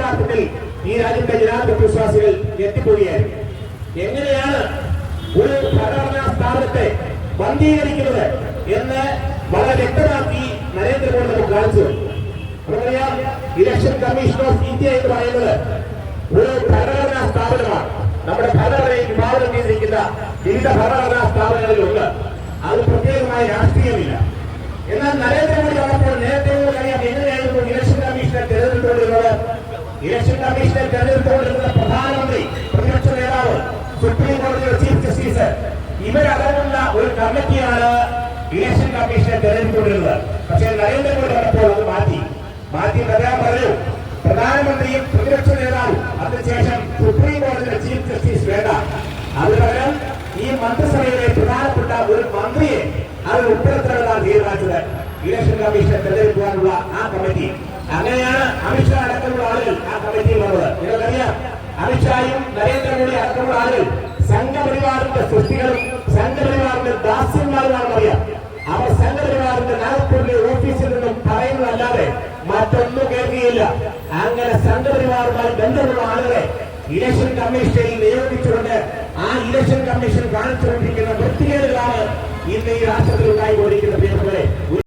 യഥാർത്ഥത്തിൽ ഈ രാജ്യത്തെ ജനാധിപത്യ വിശ്വാസികൾ എത്തിപ്പോവുകയായിരുന്നു. എങ്ങനെയാണ് ഒരു ഭരണഘടനാ സ്ഥാപനത്തെ ബന്ധീകരിക്കുന്നത് എന്ന് വളരെ വ്യക്തമാക്കി നരേന്ദ്രമോദി നമുക്ക് കാണിച്ചു. നമുക്കറിയാം, ഇലക്ഷൻ കമ്മീഷൻ ഓഫ് ഇന്ത്യ എന്ന് പറയുന്നത് ഒരു ഭരണഘടനാ സ്ഥാപനമാണ്. നമ്മുടെ ഭരണഘടനയിൽ വിഭാവനം ചെയ്തിരിക്കുന്ന വിവിധ ഭരണഘടനാ സ്ഥാപനങ്ങളിലുണ്ട്. അത് പ്രത്യേകമായ രാഷ്ട്രീയമില്ല. എന്നാൽ നരേന്ദ്രമോദി വന്നപ്പോൾ നേരത്തെ അറിയാം എങ്ങനെയായിരുന്നു ഇലക്ഷൻ കമ്മീഷനെ തെരഞ്ഞെടുത്തുകൊണ്ടിരുന്നത്. ഇലക്ഷൻ കമ്മീഷനെ തെരഞ്ഞെടുത്തുകൊണ്ടിരുന്നത് പ്രധാനമന്ത്രി, പ്രതിപക്ഷ നേതാവ്, സുപ്രീം കോടതിയുടെ ചീഫ് ജസ്റ്റിസ് ഇവരടങ്ങുന്ന ഒരു കമ്മിറ്റിയാണ് ഇലക്ഷൻ കമ്മീഷനെ തെരഞ്ഞെടുത്തുകൊണ്ടിരുന്നത്. പക്ഷേ നരേന്ദ്രമോദി വന്നപ്പോൾ അത് മാറ്റി അദ്ദേഹം പറഞ്ഞു പ്രധാനമന്ത്രിയും പ്രതിപക്ഷ നേതാവും അതിനുശേഷം സുപ്രീം കോടതിയുടെ ചീഫ് ജസ്റ്റിസ് വേണ്ട, അതുപകരം ഈ മന്ത്രിസഭയിലെ പ്രധാനപ്പെട്ട ഒരു മന്ത്രിയെ അത് ഉൾപ്പെടുത്താനാണ് തീരുമാനിച്ചത്. ഇലക്ഷൻ കമ്മീഷനെ തെരഞ്ഞെടുക്കുവാനുള്ള ആ കമ്മിറ്റി. അങ്ങനെയാണ് അമിത്ഷാ അടക്കമുള്ള ആളുകൾ ആ കമ്മിറ്റിയിൽ വന്നത്. നിങ്ങൾക്കറിയാം, അമിത്ഷായും നരേന്ദ്രമോദി അടക്കമുള്ള ആളുകൾ സംഘപരിവാറിന്റെ സൃഷ്ടികളും സംഘപരിവാറിന്റെ ദാസ്യന്മാരുമാണെന്ന് അറിയാം. അവർ സംഘപരിവാറിന്റെ നാഗ്പൂരിലെ ഓഫീസിൽ നിന്നും പറയുന്നതല്ലാതെ മറ്റൊന്നും കേൾക്കുകയില്ല. അങ്ങനെ സംഘപരിവാറുമായി ബന്ധമുള്ള ആളുകളെ ഇലക്ഷൻ കമ്മീഷനിൽ നിയോഗിച്ചുകൊണ്ട് ആ ഇലക്ഷൻ കമ്മീഷൻ കാണിച്ചുകൊണ്ടിരിക്കുന്ന വൃത്തികേടുകളാണ് ഇന്ന് ഈ രാഷ്ട്രത്തിൽ